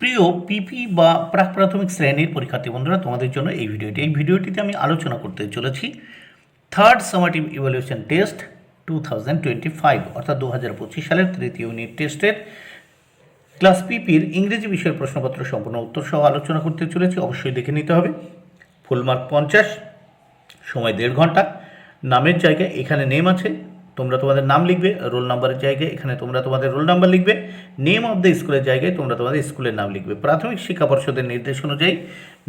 প্রিয় পিপি বা প্রাক প্রাথমিক শ্রেণীর পরীক্ষার্থী বন্ধুরা, তোমাদের জন্য এই ভিডিওটিতে আমি আলোচনা করতে চলেছি থার্ড সামাটিভ ইভ্যালুয়েশন টেস্ট 2025 অর্থাৎ 2025 সালের তৃতীয় ইউনিট টেস্টের ক্লাস পিপির ইংরেজি বিষয়ের প্রশ্নপত্র সম্পূর্ণ উত্তর সহ আলোচনা করতে চলেছি। অবশ্যই দেখে নিতে হবে। ফুল মার্ক 50, সময় 1.5 ঘন্টা। নামের জায়গায় এখানে নেম আছে, তোমরা তোমাদের নাম লিখবে। রোল নাম্বারের জায়গায় এখানে তোমরা তোমাদের রোল নাম্বার লিখবে। নেম অফ দ্য স্কুলের জায়গায় তোমরা তোমাদের স্কুলের নাম লিখবে। প্রাথমিক শিক্ষা পর্ষদের নির্দেশ অনুযায়ী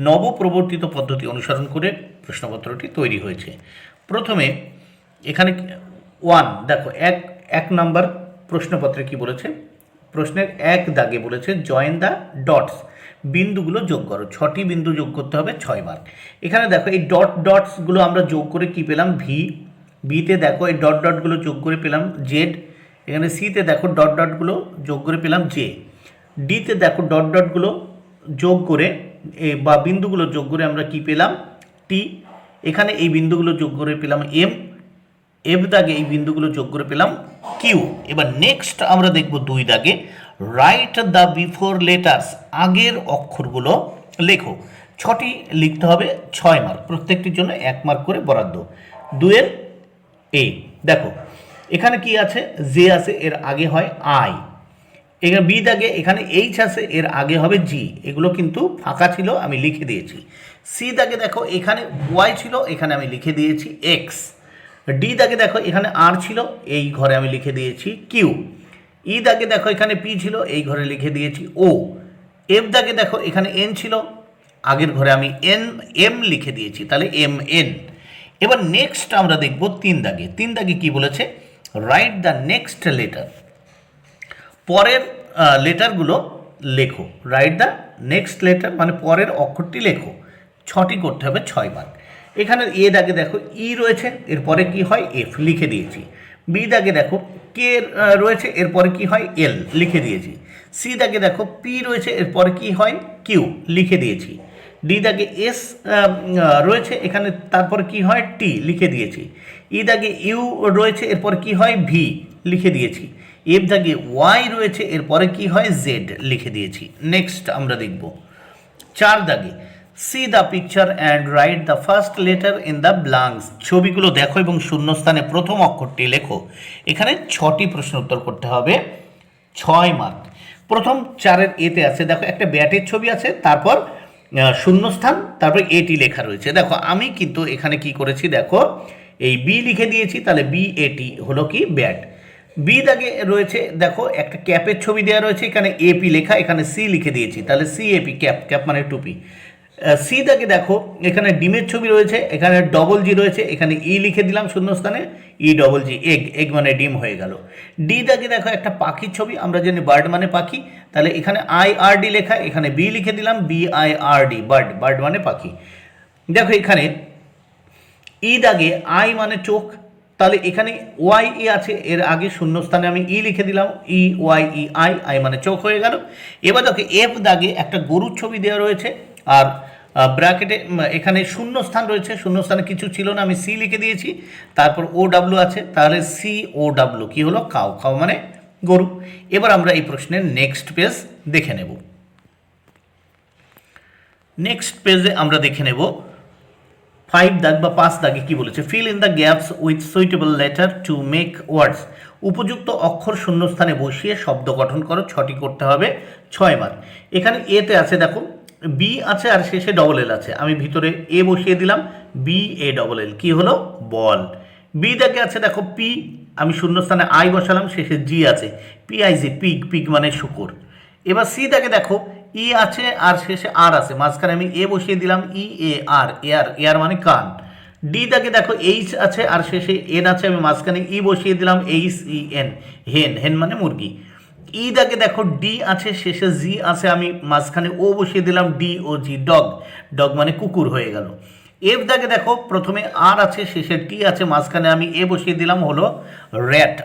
নবপ্রবর্তিত পদ্ধতি অনুসরণ করে প্রশ্নপত্রটি তৈরি হয়েছে। প্রথমে এখানে 1 দেখো, এক নাম্বার প্রশ্নপত্রে কি বলেছে, প্রশ্নের 1 দাগে বলেছে জয়েন দ্য ডটস, বিন্দুগুলো যোগ করো। 6টি বিন্দু যোগ করতে হবে, 6 মার্ক। এখানে দেখো এই ডটসগুলো আমরা যোগ করে কি পেলাম, বিতে দেখো এই ডটগুলো যোগ করে পেলাম জেড। এখানে সিতে দেখো ডটগুলো যোগ করে পেলাম জে। ডিতে দেখো ডটগুলো যোগ করে বা বিন্দুগুলো যোগ করে আমরা কি পেলাম, টি। এখানে এই বিন্দুগুলো যোগ করে পেলাম এম। এফ দাগে এই বিন্দুগুলো যোগ করে পেলাম কিউ। এবার নেক্সট আমরা দেখব 2 দাগে, রাইট দ্য বিফোর লেটার্স, আগের অক্ষরগুলো লেখো। 6টি লিখতে হবে, 6 মার্ক, প্রত্যেকটির জন্য 1 মার্ক করে বরাদ্দ। 2 এ দেখো এখানে কি আছে, জে আছে, এর আগে হয় আই। এখানে বি দাগে এখানে এইচ আছে, এর আগে হবে জি। এগুলো কিন্তু ফাঁকা ছিল, আমি লিখে দিয়েছি। সি দাগে দেখো এখানে ওয়াই ছিল, এখানে আমি লিখে দিয়েছি এক্স। ডি দাগে দেখো এখানে আর ছিল, এই ঘরে আমি লিখে দিয়েছি কিউ। ই দাগে দেখো এখানে পি ছিল, এই ঘরে লিখে দিয়েছি ও। এফ দাগে দেখো এখানে এন ছিল, আগের ঘরে আমি এম লিখে দিয়েছি, তাহলে এম এন। এবার নেক্সট আমরা দেখব 3 দাগে কি বলেছে, রাইট দ্য নেক্সট লেটার, পরের লেটারগুলো লেখো। রাইট দ্য নেক্সট লেটার মানে পরের অক্ষরটি লেখো। 6টি করতে হবে, 6 মার্ক। এখানে এ দাগে দেখো ই রয়েছে, এরপরে কি হয় এফ, লিখে দিয়েছি। বি দাগে দেখো কে রয়েছে, এরপরে কি হয় এল, লিখে দিয়েছি। সি দাগে দেখো পি রয়েছে, এরপরে কি হয় কিউ, লিখে দিয়েছি। ডি দাগে এস রয়েছে, এখানে তারপরে কি হয় টি, লিখে দিয়েছি। ই দাগে ইউ রয়েছে, এরপরে কি হয় ভি, লিখে দিয়েছি। এফ দাগে ওয়াই রয়েছে, এরপরে কি হয় জেড, লিখে দিয়েছি। নেক্সট আমরা দেখব 4 দাগে, C the picture and write the first letter in the blanks, ছবিগুলো দেখো এবং শূন্যস্থানে প্রথম অক্ষরটি লেখো। এখানে 6টি প্রশ্ন উত্তর করতে হবে, 6 মার্ক। প্রথম 4-এর এতে আছে দেখো একটা ব্যাটের ছবি আছে, তারপর শূন্যস্থান, তারপর এটি লেখা রয়েছে। দেখো আমি কিন্তু এখানে কি করেছি, দেখো এই বি লিখে দিয়েছি, তাহলে বি এটি হলো কি ব্যাট। বি দাগে রয়েছে দেখো একটা ক্যাপের ছবি দেওয়া রয়েছে, এখানে এপি লেখা, এখানে সি লিখে দিয়েছি, তাহলে সি এপি, ক্যাপ মানে টুপি। সি দাগে দেখো এখানে ডিমের ছবি রয়েছে, এখানে ডবল জি রয়েছে, এখানে ই লিখে দিলাম শূন্যস্থানে, ই ডবল জি, এগ মানে ডিম হয়ে গেল। ডি দাগে দেখো একটা পাখির ছবি, আমরা জানি বার্ড মানে পাখি, তাহলে এখানে IRD লেখা, এখানে বি লিখে দিলাম BIRD, বার্ড মানে পাখি। দেখো এখানে ই দাগে আই মানে চোখ, তাহলে এখানে ওয়াই ই আছে, এর আগে শূন্যস্থানে আমি ই লিখে দিলাম, EYEI মানে চোখ হয়ে গেল। এবার দেখো এফ দাগে একটা গরুর ছবি দেওয়া রয়েছে, আর ব্র্যাকেটে এখানে শূন্যস্থান রয়েছে, শূন্যস্থানে কিছু ছিল না, আমি সি লিখে দিয়েছি, তারপর OW আছে, তাহলে COW কি হলো, খাও মানে গরু। এবার আমরা এই প্রশ্নের নেক্সট পেজ দেখে নেব। নেক্সট পেজে আমরা দেখে নেব 5 দাগ বা 5 দাগে কি বলেছে, fill in the gaps with suitable letter to make words, উপযুক্ত অক্ষর শূন্যস্থানে বসিয়ে শব্দ গঠন করো। 6টি করতে হবে, 6 মার্ক। এখানে এতে আছে দেখো বি আছে আর শেষে ডবল এল আছে, আমি ভিতরে এ বসিয়ে দিলাম, BALL কি হলো বল। বি দাগে আছে দেখো পি, আমি শূন্যস্থানে আই বসালাম, শেষে জি আছে, PIG পিগ মানে শুকুর। এবার সি দাগে দেখো ই আছে আর শেষে আর আছে, মাঝখানে আমি এ বসিয়ে দিলাম, এয়ার মানে কান। ডি দাগে দেখো এইচ আছে আর শেষে এন আছে, আমি মাঝখানে ই বসিয়ে দিলাম, HEN, হেন মানে মুরগি। ই দাগে দেখো ডি আছে, শেষে জি আছে, আমি মাঝখানে ও বসিয়ে দিলাম, DOG, ডগ মানে কুকুর হয়ে গেল। এফ দাগে দেখো প্রথমে আর আছে, শেষে টি আছে, মাঝখানে আমি এ বসিয়ে দিলাম, হলো র্যাট,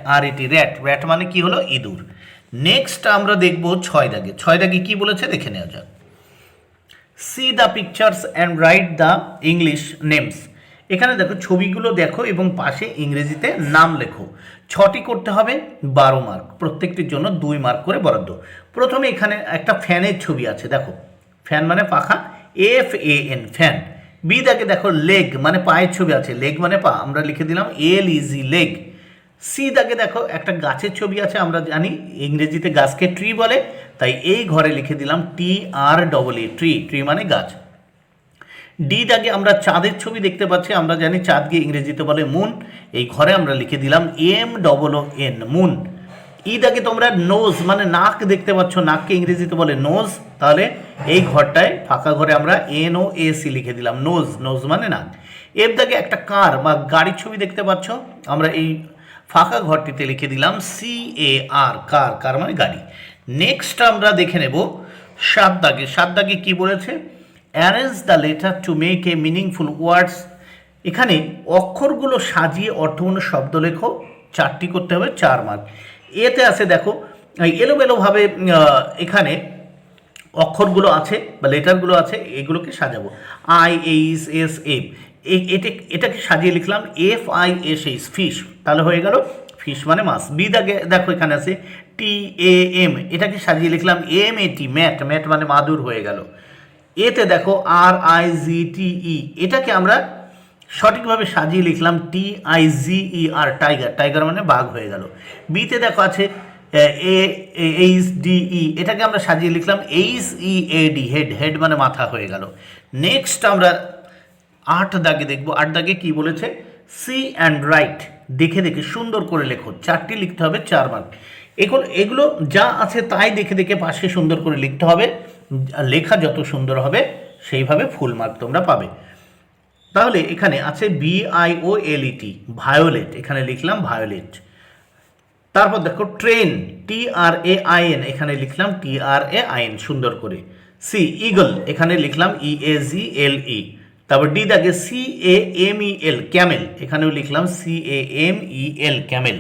র্যাট মানে কি হলো ইঁদুর। নেক্সট আমরা দেখব 6 দাগে কি বলেছে দেখে নেওয়া যাক। C the pictures and write the English names, এখানে দেখো ছবিগুলো দেখো এবং পাশে ইংরেজিতে নাম লেখো। 6টি করতে হবে, 12 মার্ক, প্রত্যেকটির জন্য 2 মার্ক করে বরাদ্দ। প্রথমে এখানে একটা ফ্যানের ছবি আছে, দেখো ফ্যান মানে পাখা, FAN ফ্যান। বি দাগে দেখো লেগ মানে পায়ের ছবি আছে, লেগ মানে পা, আমরা লিখে দিলাম LEG লেগ। সি দাগে দেখো একটা গাছের ছবি আছে, আমরা জানি ইংরেজিতে গাছকে ট্রি বলে, তাই এই ঘরে লিখে দিলাম TREE ট্রি, ট্রি মানে গাছ। ডি দাগে আমরা চাঁদের ছবি দেখতে পাচ্ছি, আমরা জানি চাঁদকে ইংরেজিতে বলে মুন, এই ঘরে আমরা লিখে দিলাম MOON মুন। ই দাগে তোমরা নোজ মানে নাক দেখতে পাচ্ছ, নাককে ইংরেজিতে বলে নোজ, তাহলে এই ঘরটায় ফাঁকা ঘরে আমরা NOAC লিখে দিলাম নোজ, নোজ মানে নাক। এফ দাগে একটা কার বা গাড়ির ছবি দেখতে পাচ্ছ, আমরা এই ফাঁকা ঘরটিতে লিখে দিলাম CAR কার, কার মানে গাড়ি। নেক্সট আমরা দেখে নেব 7 দাগে। 7 দাগে কি বলেছে, arrange the letter to make a meaningful ওয়ার্ডস। এখানে অক্ষরগুলো সাজিয়ে অর্থপূর্ণ শব্দ লেখো, 4টি করতে হবে, 4 মার্ক। এতে আছে দেখো এলোমেলোভাবে এখানে অক্ষরগুলো আছে বা লেটারগুলো আছে, এগুলোকে সাজাবো। IHSF, এটাকে সাজিয়ে লিখলাম FISH ফিশ, তাহলে হয়ে গেল ফিশ মানে মাছ। বি দাগে দেখো এখানে আছে TAM, এটাকে সাজিয়ে লিখলাম MAT ম্যাট, ম্যাট মানে মাদুর হয়ে গেল। এতে দেখো RIGTE, এটাকে আমরা সঠিকভাবে সাজিয়ে লিখলাম TIGER টাইগার, টাইগার মানে বাঘ হয়ে গেল। বিতে দেখো আছে HDE, এটাকে আমরা সাজিয়ে লিখলাম HEAD হেড, হেড মানে মাথা হয়ে গেল। নেক্সট আমরা 8 দাগে দেখব। 8 দাগে কি বলেছে, সি অ্যান্ড রাইট, দেখে দেখে সুন্দর করে লেখো, 4টি লিখতে হবে, 4 মার্ক। এগুলো যা আছে তাই দেখে দেখে পাশে সুন্দর করে লিখতে হবে, লেখা যত সুন্দর হবে সেইভাবে ফুল মার্ক তোমরা পাবে। তাহলে এখানে আছে VIOLET ভায়োলেট, এখানে লিখলাম ভায়োলেট। তারপর দেখো ট্রেন TRAIN, এখানে লিখলাম TRAIN সুন্দর করে। সি ইগল, এখানে লিখলাম EAGLE। তারপর ডি দাগে CAMEL ক্যামেল, এখানেও লিখলাম CAMEL ক্যামেল।